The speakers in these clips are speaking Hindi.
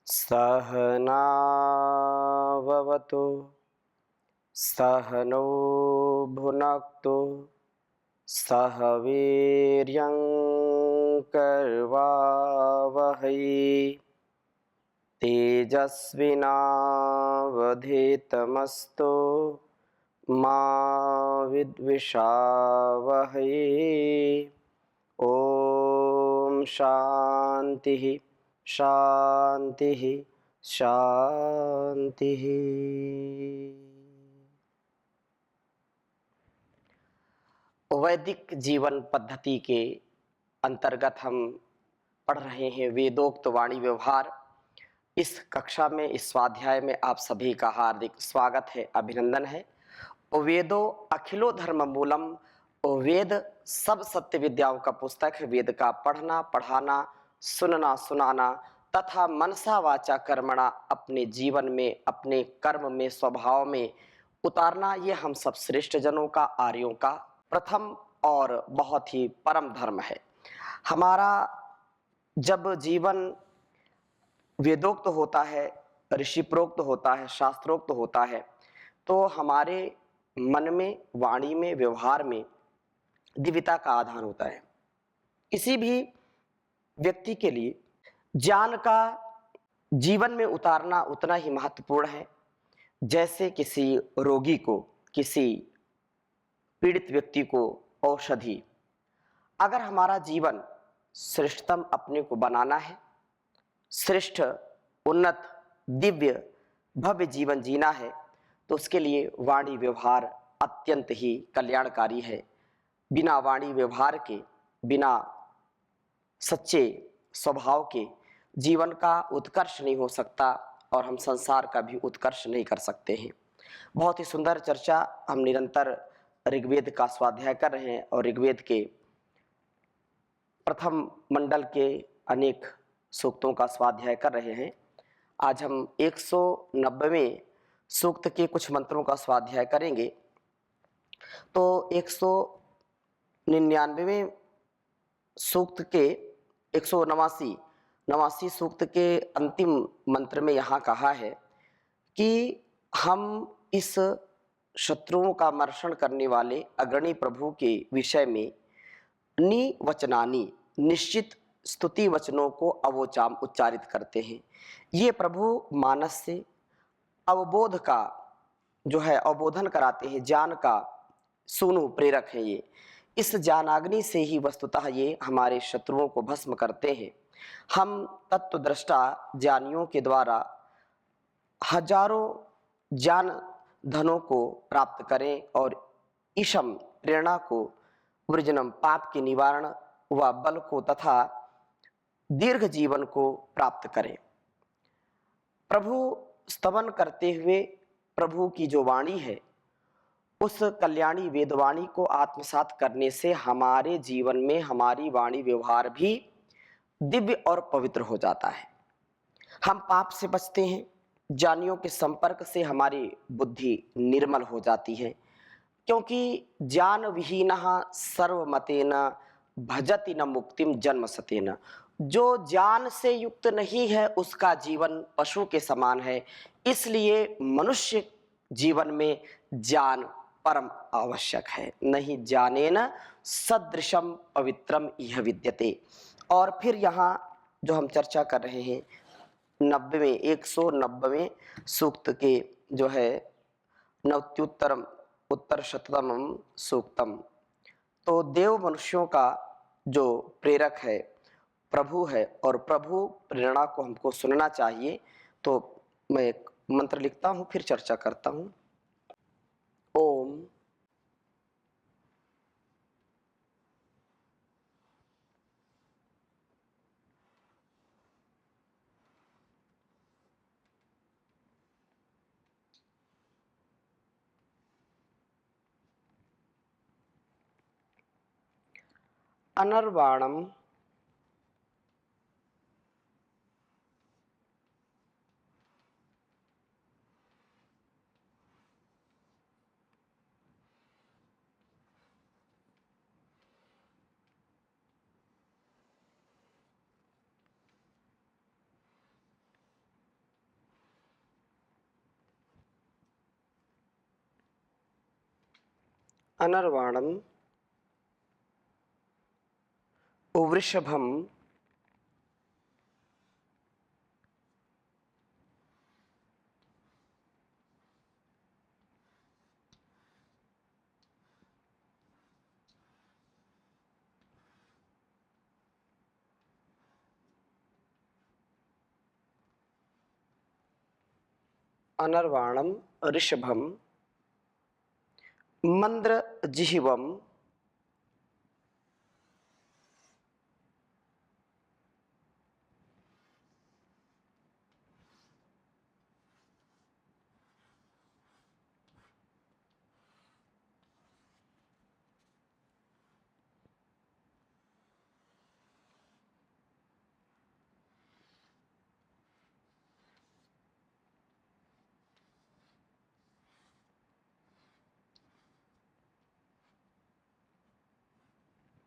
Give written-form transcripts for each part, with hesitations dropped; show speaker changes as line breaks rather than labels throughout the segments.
सहनाववतु सहनौ भुनक्तु सह वीर्यं करवावहै तेजस्विनावधीतमस्तु मा विद्विषावहै। ओम शांति शांति शांति। वैदिक जीवन पद्धति के अंतर्गत हम पढ़ रहे हैं वेदोक्त वाणी व्यवहार। इस कक्षा में, इस स्वाध्याय में आप सभी का हार्दिक स्वागत है, अभिनंदन है। वेदो अखिलो धर्म मूलम, वेद सब सत्य विद्याओं का पुस्तक है। वेद का पढ़ना, पढ़ाना, सुनना, सुनाना तथा मनसा वाचा कर्मणा अपने जीवन में, अपने कर्म में, स्वभाव में उतारना, ये हम सब श्रेष्ठ जनों का, आर्यों का प्रथम और बहुत ही परम धर्म है। हमारा जब जीवन वेदोक्त होता है, ऋषिप्रोक्त होता है, शास्त्रोक्त होता है, तो हमारे मन में, वाणी में, व्यवहार में दिव्यता का आधान होता है। किसी भी व्यक्ति के लिए ज्ञान का जीवन में उतारना उतना ही महत्वपूर्ण है जैसे किसी रोगी को, किसी पीड़ित व्यक्ति को औषधि। अगर हमारा जीवन श्रेष्ठतम अपने को बनाना है, श्रेष्ठ, उन्नत, दिव्य, भव्य जीवन जीना है, तो उसके लिए वाणी व्यवहार अत्यंत ही कल्याणकारी है। बिना वाणी व्यवहार के, बिना सच्चे स्वभाव के जीवन का उत्कर्ष नहीं हो सकता और हम संसार का भी उत्कर्ष नहीं कर सकते हैं। बहुत ही सुंदर चर्चा हम निरंतर ऋग्वेद का स्वाध्याय कर रहे हैं और ऋग्वेद के प्रथम मंडल के अनेक सूक्तों का स्वाध्याय कर रहे हैं। आज हम 190वें सूक्त के कुछ मंत्रों का स्वाध्याय करेंगे। तो 199वें सूक्त के 189 सूक्त के अंतिम मंत्र में यहाँ कहा है कि हम इस शत्रुओं का मर्षण करने वाले अग्रणी प्रभु के विषय में निवचनानि, निश्चित स्तुति वचनों को अवोचाम उच्चारित करते हैं। ये प्रभु मानस से अवबोध का जो है अवबोधन कराते हैं, ज्ञान का सूनु प्रेरक है। ये इस ज्ञानाग्नि से ही वस्तुतः ये हमारे शत्रुओं को भस्म करते हैं। हम तत्वदृष्टा ज्ञानियों के द्वारा हजारों ज्ञान धनों को प्राप्त करें और ईशम प्रेरणा को, वृजनम पाप के निवारण व बल को तथा दीर्घ जीवन को प्राप्त करें। प्रभु स्तवन करते हुए प्रभु की जो वाणी है, उस कल्याणी वेदवाणी को आत्मसात करने से हमारे जीवन में हमारी वाणी व्यवहार भी दिव्य और पवित्र हो जाता है। हम पाप से बचते हैं, ज्ञानियों के संपर्क से हमारी बुद्धि निर्मल हो जाती है, क्योंकि ज्ञान विहीनः सर्वमतेन भजति न मुक्तिम जन्म सतेन। जो ज्ञान से युक्त नहीं है उसका जीवन पशु के समान है। इसलिए मनुष्य जीवन में ज्ञान परम आवश्यक है। नहीं ज्ञानेन सदृशम पवित्रम इह विद्यते। और फिर यहाँ जो हम चर्चा कर रहे हैं 190वें सूक्त के जो है नवत्युत्तरम उत्तर शततमम सूक्तम, तो देव मनुष्यों का जो प्रेरक है प्रभु है और प्रभु प्रेरणा को हमको सुनना चाहिए। तो मैं एक मंत्र लिखता हूँ, फिर चर्चा करता हूँ। ओम अनर्वाणम अनर्वाणम वृषभम अनर्वाणम ऋषभम मंद्र जिह्वम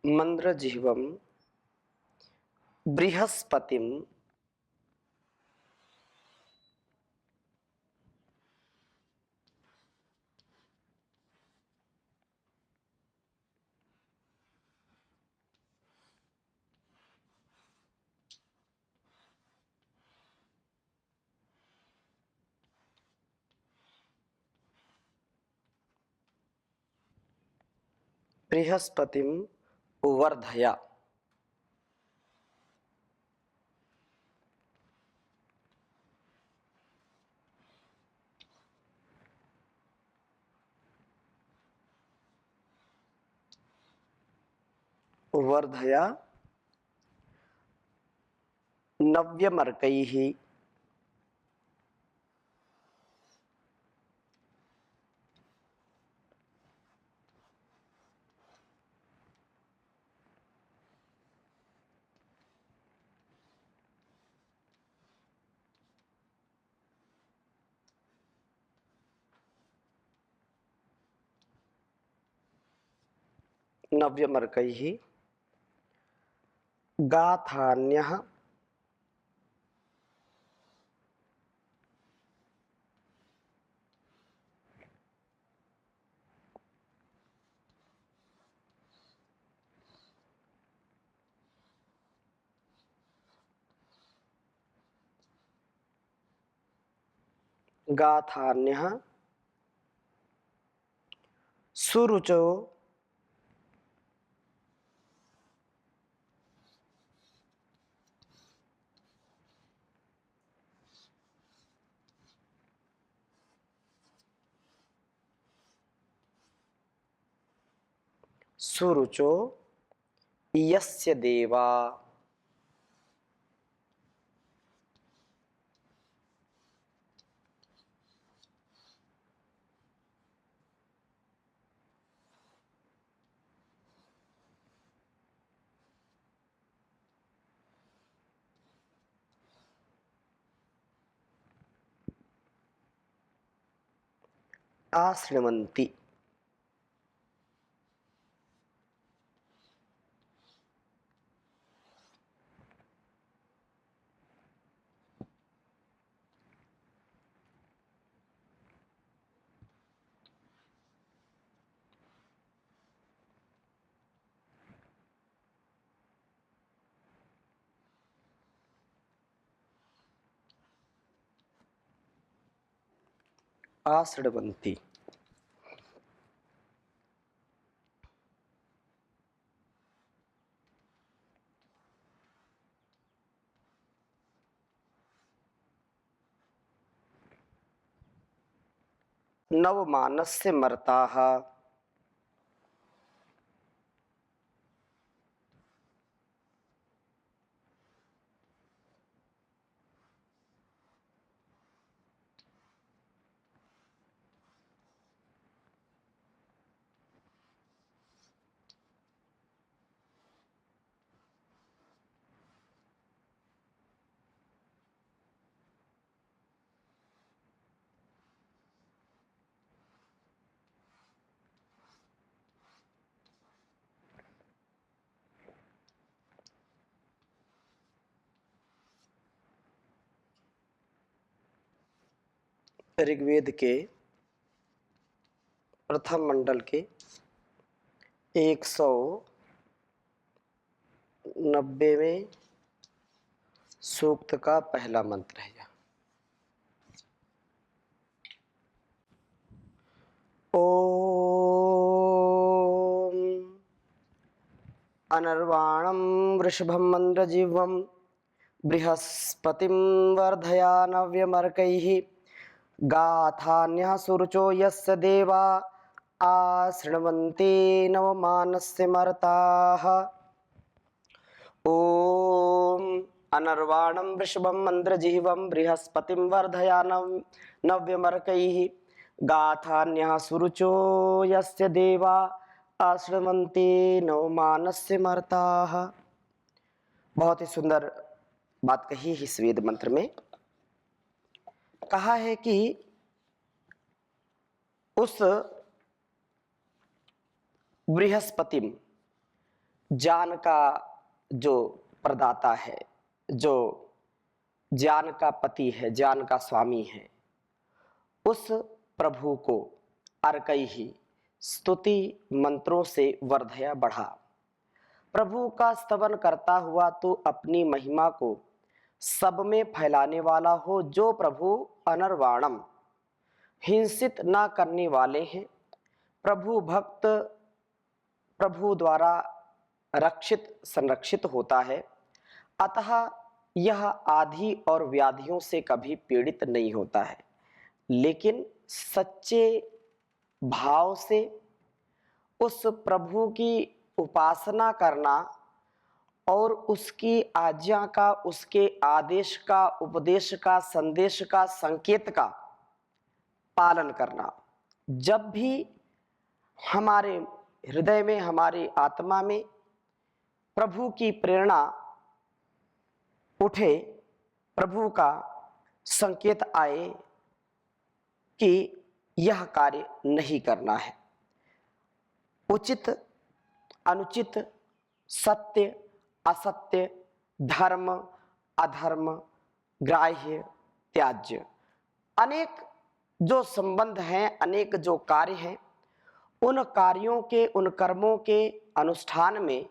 मंद्र जिह्वम बृहस्पतिम बृहस्पतिम वर्धया वर्धया नव्यमर्कैः नव्यमर्कैः गाथान्यः गाथान्यः सुरुचो सुरुचो यस्य देवा आश्रमन्ति आश्रमन्ति नवमानस्य मर्ताः ऋग्वेद के प्रथम मंडल के 190वें सूक्त का पहला मंत्र है। ओम अनर्वाणं वृषभं मन्द्रजिह्वं बृहस्पतिं वर्धयानव्यमर्कैः गाथान्यः सुरुचो यस्य देवा आशृण्वन्ते नवमानस्य मर्ताः। ओम अनर्वाणं वृषभं मन्द्रजिह्वं बृहस्पतिं वर्धयानव्यमर्कैः गाथान्यः सुरुचो यस्य देवा आश्रमन्ते नवमानस्य मर्ताः। बहुत ही सुंदर बात कही है इस वेद मंत्र में। कहा है कि उस बृहस्पति ज्ञान का जो प्रदाता है, जो ज्ञान का पति है, ज्ञान का स्वामी है, उस प्रभु को अर्कई ही स्तुति मंत्रों से वर्धया बढ़ा। प्रभु का स्तवन करता हुआ तो अपनी महिमा को सब में फैलाने वाला हो, जो प्रभु अनर्वाणम हिंसित ना करने वाले हैं। प्रभु भक्त प्रभु द्वारा रक्षित संरक्षित होता है, अतः यह आदि और व्याधियों से कभी पीड़ित नहीं होता है। लेकिन सच्चे भाव से उस प्रभु की उपासना करना और उसकी आज्ञा का, उसके आदेश का, उपदेश का, संदेश का, संकेत का पालन करना। जब भी हमारे हृदय में, हमारी आत्मा में प्रभु की प्रेरणा उठे, प्रभु का संकेत आए कि यह कार्य नहीं करना है, उचित अनुचित, सत्य असत्य, धर्म अधर्म, ग्राह्य त्याज्य, अनेक जो संबंध हैं, अनेक जो कार्य हैं, उन कार्यों के, उन कर्मों के अनुष्ठान में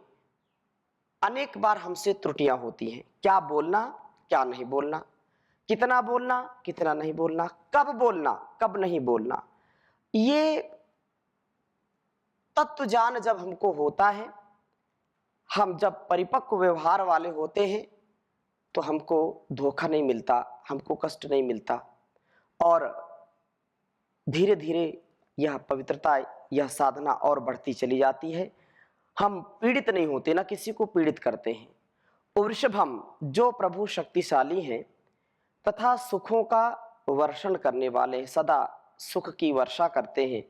अनेक बार हमसे त्रुटियां होती हैं। क्या बोलना, क्या नहीं बोलना, कितना बोलना, कितना नहीं बोलना, कब बोलना, कब नहीं बोलना, ये तत्व ज्ञान जब हमको होता है, हम जब परिपक्व व्यवहार वाले होते हैं, तो हमको धोखा नहीं मिलता, हमको कष्ट नहीं मिलता, और धीरे धीरे यह पवित्रता, यह साधना और बढ़ती चली जाती है। हम पीड़ित नहीं होते, ना किसी को पीड़ित करते हैं। वृषभम, जो प्रभु शक्तिशाली हैं तथा सुखों का वर्षण करने वाले, सदा सुख की वर्षा करते हैं,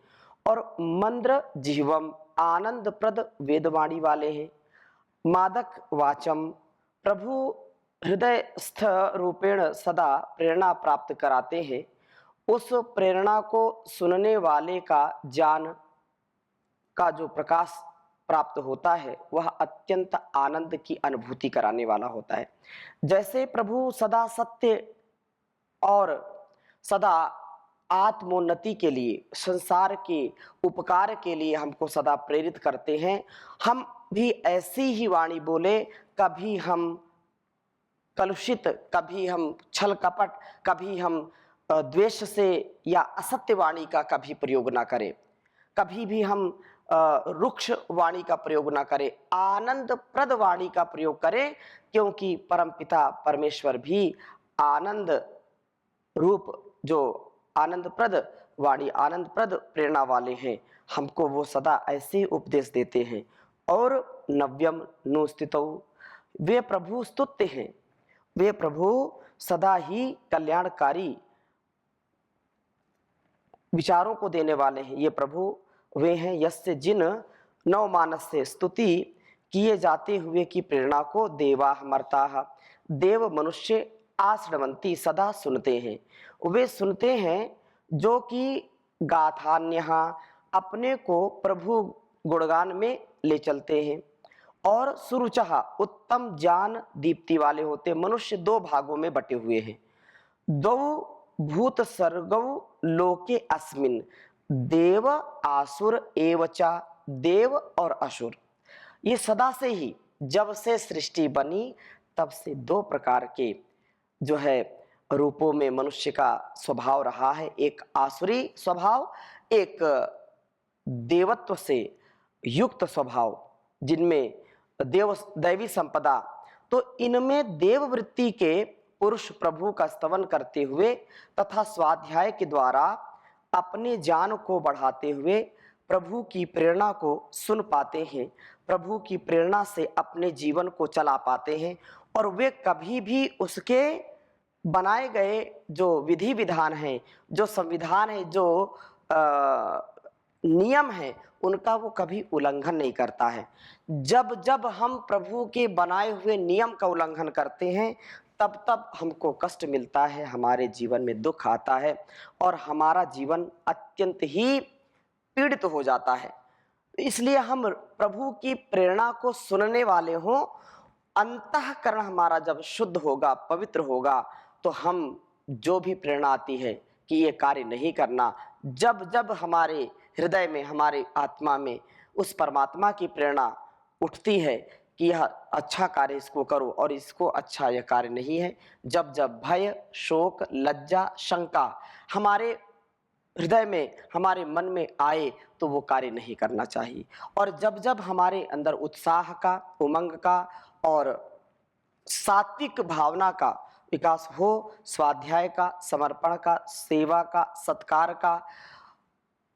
और मंद्र जिह्वम, आनंदप्रद वेदवाणी वाले हैं। मादक वाचम, प्रभु हृदयस्थ रूपेण सदा प्रेरणा प्राप्त कराते हैं। उस प्रेरणा को सुनने वाले का ज्ञान का जो प्रकाश प्राप्त होता है, वह अत्यंत आनंद की अनुभूति कराने वाला होता है। जैसे प्रभु सदा सत्य और सदा आत्मोन्नति के लिए, संसार के उपकार के लिए हमको सदा प्रेरित करते हैं, हम भी ऐसी ही वाणी बोले। कभी हम कलुषित, कभी हम छल कपट, कभी हम द्वेष से या असत्य वाणी का कभी प्रयोग ना करें, कभी भी हम रुक्ष वाणी का प्रयोग ना करें, आनंदप्रद वाणी का प्रयोग करें, क्योंकि परमपिता परमेश्वर भी आनंद रूप, जो आनंदप्रद वाणी, आनंदप्रद प्रेरणा वाले हैं, हमको वो सदा ऐसे उपदेश देते हैं। और नव्यम नु स्थितौ, वे प्रभु स्तुत्य हैं, वे प्रभु सदा ही कल्याणकारी विचारों को देने वाले हैं। ये प्रभु वे हैं यस्य, जिन नवमानस से स्तुति किए जाते हुए की प्रेरणा को देवा मर्ताः, देव मनुष्य आश्रवंती, सदा सुनते हैं। वे सुनते हैं जो कि गाथान्यः, अपने को प्रभु गुणगान में ले चलते हैं, और सुरुचः, उत्तम ज्ञान दीप्ति वाले होते। मनुष्य दो भागों में बटे हुए हैं। दो भूत सर्गौ लोके अस्मिन्, देव आसुर एवचा देव और असुर, ये सदा से ही जब से सृष्टि बनी तब से दो प्रकार के जो है रूपों में मनुष्य का स्वभाव रहा है। एक आसुरी स्वभाव, एक देवत्व से युक्त स्वभाव, जिनमें दैवी संपदा। तो इनमें देव वृत्ति के पुरुष प्रभु का स्तवन करते हुए तथा स्वाध्याय के द्वारा अपने ज्ञान को बढ़ाते हुए प्रभु की प्रेरणा को सुन पाते हैं, प्रभु की प्रेरणा से अपने जीवन को चला पाते हैं, और वे कभी भी उसके बनाए गए जो विधि विधान हैं, जो संविधान है, जो नियम है, उनका वो कभी उल्लंघन नहीं करता है। जब जब हम प्रभु के बनाए हुए नियम का उल्लंघन करते हैं तब तब हमको कष्ट मिलता है, हमारे जीवन में दुख आता है और हमारा जीवन अत्यंत ही पीड़ित हो जाता है। इसलिए हम प्रभु की प्रेरणा को सुनने वाले हों, अंतःकरण हमारा जब शुद्ध होगा, पवित्र होगा, तो हम जो भी प्रेरणा आती है कि ये कार्य नहीं करना, जब जब हमारे हृदय में, हमारे आत्मा में उस परमात्मा की प्रेरणा उठती है कि यह अच्छा कार्य इसको करो और इसको अच्छा यह कार्य नहीं है, जब जब भय, शोक, लज्जा, शंका हमारे हृदय में, हमारे मन में आए, तो वो कार्य नहीं करना चाहिए। और जब जब हमारे अंदर उत्साह का, उमंग का और सात्विक भावना का विकास हो, स्वाध्याय का, समर्पण का, सेवा का, सत्कार का,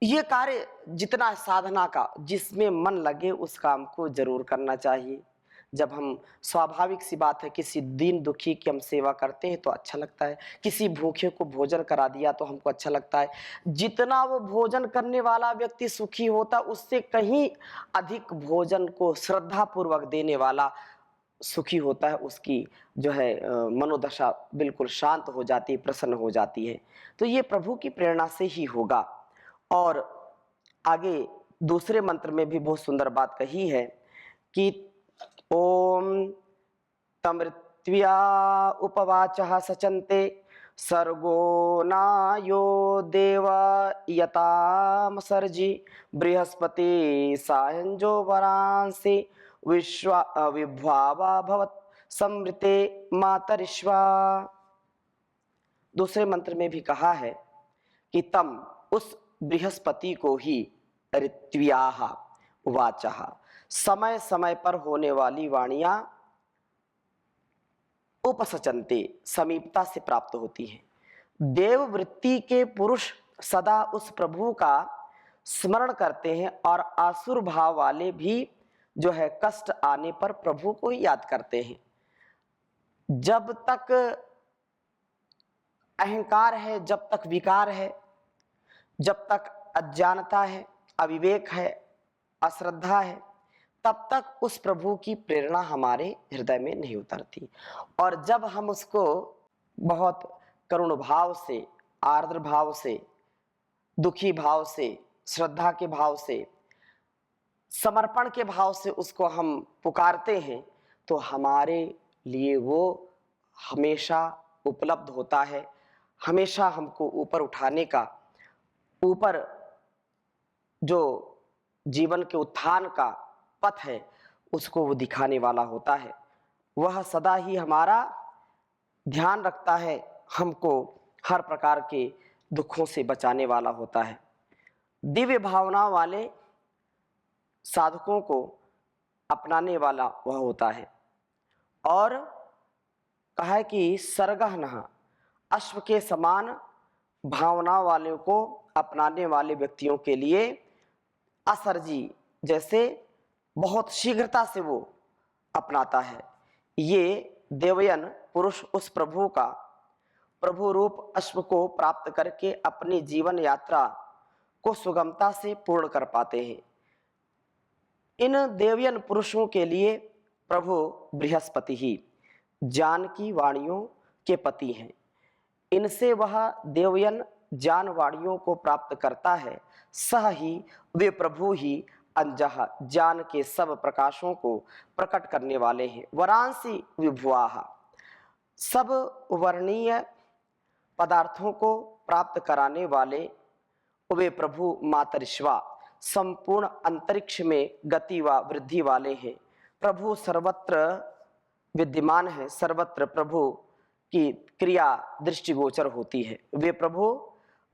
ये कार्य जितना साधना का जिसमें मन लगे उस काम को जरूर करना चाहिए। जब हम, स्वाभाविक सी बात है, किसी दीन दुखी की हम सेवा करते हैं तो अच्छा लगता है, किसी भूखे को भोजन करा दिया तो हमको अच्छा लगता है। जितना वो भोजन करने वाला व्यक्ति सुखी होता, उससे कहीं अधिक भोजन को श्रद्धा पूर्वक देने वाला सुखी होता है। उसकी जो है मनोदशा बिल्कुल शांत हो जाती है, प्रसन्न हो जाती है। तो ये प्रभु की प्रेरणा से ही होगा। और आगे दूसरे मंत्र में भी बहुत सुंदर बात कही है कि ओम तमृत्व्या उपवाचः सचन्ते सर्गो नायो देव यतामसर्जि बृहस्पति सायंजो वरांसि विभ्वावा भवत् समृते मातरिश्वा। दूसरे मंत्र में भी कहा है कि तम, उस बृहस्पति को ही, ऋत्व्याः वाचः, समय समय पर होने वाली वाणियां उपसचनते, समीपता से प्राप्त होती हैं। देव वृत्ति के पुरुष सदा उस प्रभु का स्मरण करते हैं और आसुर भाव वाले भी जो है कष्ट आने पर प्रभु को ही याद करते हैं। जब तक अहंकार है, जब तक विकार है, जब तक अज्ञानता है, अविवेक है, अश्रद्धा है, तब तक उस प्रभु की प्रेरणा हमारे हृदय में नहीं उतरती। और जब हम उसको बहुत करुण भाव से, आर्द्र भाव से, दुखी भाव से, श्रद्धा के भाव से, समर्पण के भाव से उसको हम पुकारते हैं, तो हमारे लिए वो हमेशा उपलब्ध होता है, हमेशा हमको ऊपर उठाने का, ऊपर जो जीवन के उत्थान का पथ है उसको वो दिखाने वाला होता है। वह सदा ही हमारा ध्यान रखता है, हमको हर प्रकार के दुखों से बचाने वाला होता है। दिव्य भावना वाले साधकों को अपनाने वाला वह होता है। और कहा है कि सरगहनः, अश्व के समान भावना वाले को अपनाने वाले व्यक्तियों के लिए असरजी, जैसे बहुत शीघ्रता से वो अपनाता है। ये देवयन पुरुष उस प्रभु का, प्रभु रूप अश्व को प्राप्त करके अपनी जीवन यात्रा को सुगमता से पूर्ण कर पाते हैं। इन देवयन पुरुषों के लिए प्रभु बृहस्पति ही ज्ञान की वाणियों के पति हैं। इनसे वह देवयन ज्ञान वाणियों को प्राप्त करता है। सह ही, वे प्रभु ही अंजह, ज्ञान के सब प्रकाशों को प्रकट करने वाले हैं। वरांसी विभुआः, सब वर्णीय पदार्थों को प्राप्त कराने वाले वे प्रभु मातरिश्वा, संपूर्ण अंतरिक्ष में गति व वृद्धि वाले हैं। प्रभु सर्वत्र विद्यमान है, सर्वत्र प्रभु की क्रिया दृष्टिगोचर होती है। वे प्रभु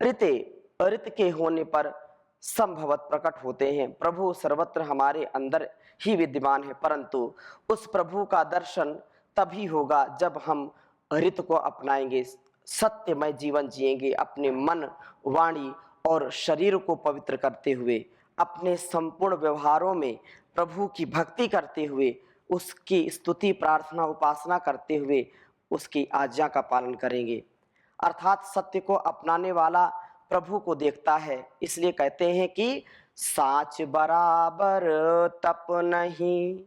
ऋते अऋत के होने पर संभवत प्रकट होते हैं। प्रभु सर्वत्र हमारे अंदर ही विद्यमान है, परंतु उस प्रभु का दर्शन तभी होगा जब हम ऋत को अपनाएंगे, सत्यमय जीवन जिएंगे, अपने मन, वाणी और शरीर को पवित्र करते हुए, अपने संपूर्ण व्यवहारों में प्रभु की भक्ति करते हुए, उसकी स्तुति, प्रार्थना, उपासना करते हुए उसकी आज्ञा का पालन करेंगे। अर्थात सत्य को अपनाने वाला प्रभु को देखता है। इसलिए कहते हैं कि साच बराबर तप नहीं,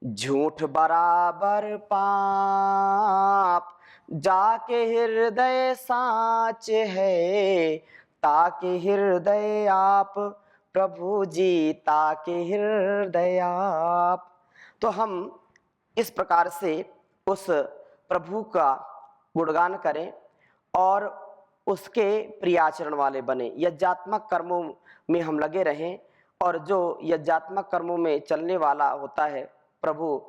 झूठ बराबर पाप, जाके हृदय साच है, ताके हृदय आप, प्रभु जी ताके हृदय आप। तो हम इस प्रकार से उस प्रभु का गुणगान करें और उसके प्रियाचरण वाले बने। यज्ञात्मक कर्मों में हम लगे रहें, और जो यज्ञात्मक कर्मों में चलने वाला होता है प्रभु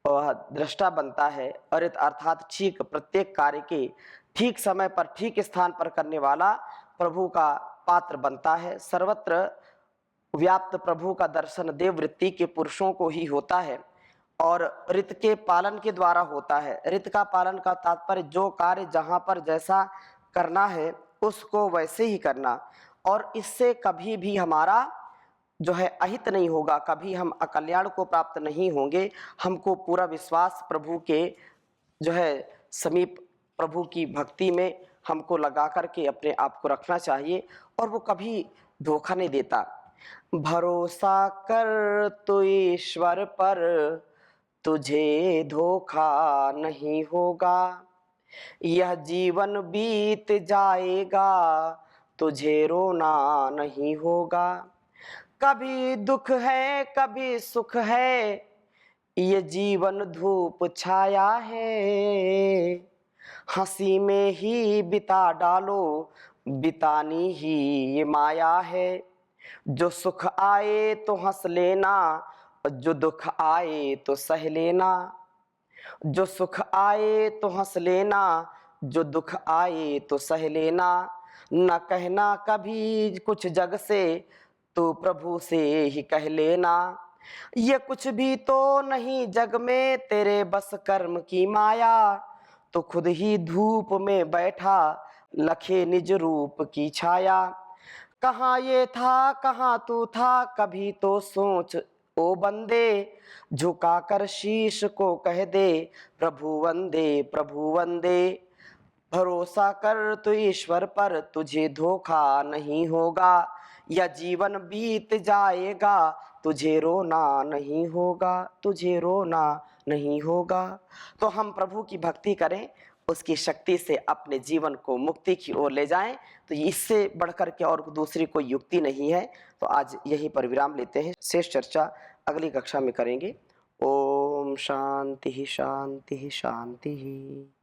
दृष्टा बनता है। अर्थात ठीक प्रत्येक कार्य के ठीक समय पर ठीक स्थान पर करने वाला प्रभु का पात्र बनता है। सर्वत्र व्याप्त प्रभु का दर्शन देववृत्ति के पुरुषों को ही होता है और ऋत के पालन के द्वारा होता है। ऋत का पालन का तात्पर्य जो कार्य जहाँ पर जैसा करना है उसको वैसे ही करना, और इससे कभी भी हमारा जो है अहित नहीं होगा, कभी हम अकल्याण को प्राप्त नहीं होंगे। हमको पूरा विश्वास प्रभु के जो है समीप, प्रभु की भक्ति में हमको लगा करके अपने आप को रखना चाहिए, और वो कभी धोखा नहीं देता। भरोसा कर तो ईश्वर पर, तुझे धोखा नहीं होगा, यह जीवन बीत जाएगा, तुझे रोना नहीं होगा। कभी दुख है कभी सुख है, ये जीवन धूप छाया है, हंसी में ही बिता डालो, बितानी ही ये माया है। जो सुख आए तो हंस लेना, जो दुख आए तो सह लेना, जो सुख आए तो हंस लेना, जो दुख आए तो सह लेना। न कहना कभी कुछ जग से, तो प्रभु से ही कह लेना। ये कुछ भी तो नहीं जग में, तेरे बस कर्म की माया, तो खुद ही धूप में बैठा, लखे निज रूप की छाया। कहाँ ये था कहाँ तू था, कभी तो सोच ओ बंदे, झुका कर शीश को कह दे, प्रभु वंदे प्रभु वंदे। भरोसा कर तो ईश्वर पर, तुझे धोखा नहीं होगा, यह जीवन बीत जाएगा, तुझे रोना नहीं होगा, तुझे रोना नहीं होगा। तो हम प्रभु की भक्ति करें, उसकी शक्ति से अपने जीवन को मुक्ति की ओर ले जाएं, तो इससे बढ़कर के और दूसरी कोई युक्ति नहीं है। तो आज यहीं पर विराम लेते हैं, शेष चर्चा अगली कक्षा में करेंगे। ओम शांति शांति शांति।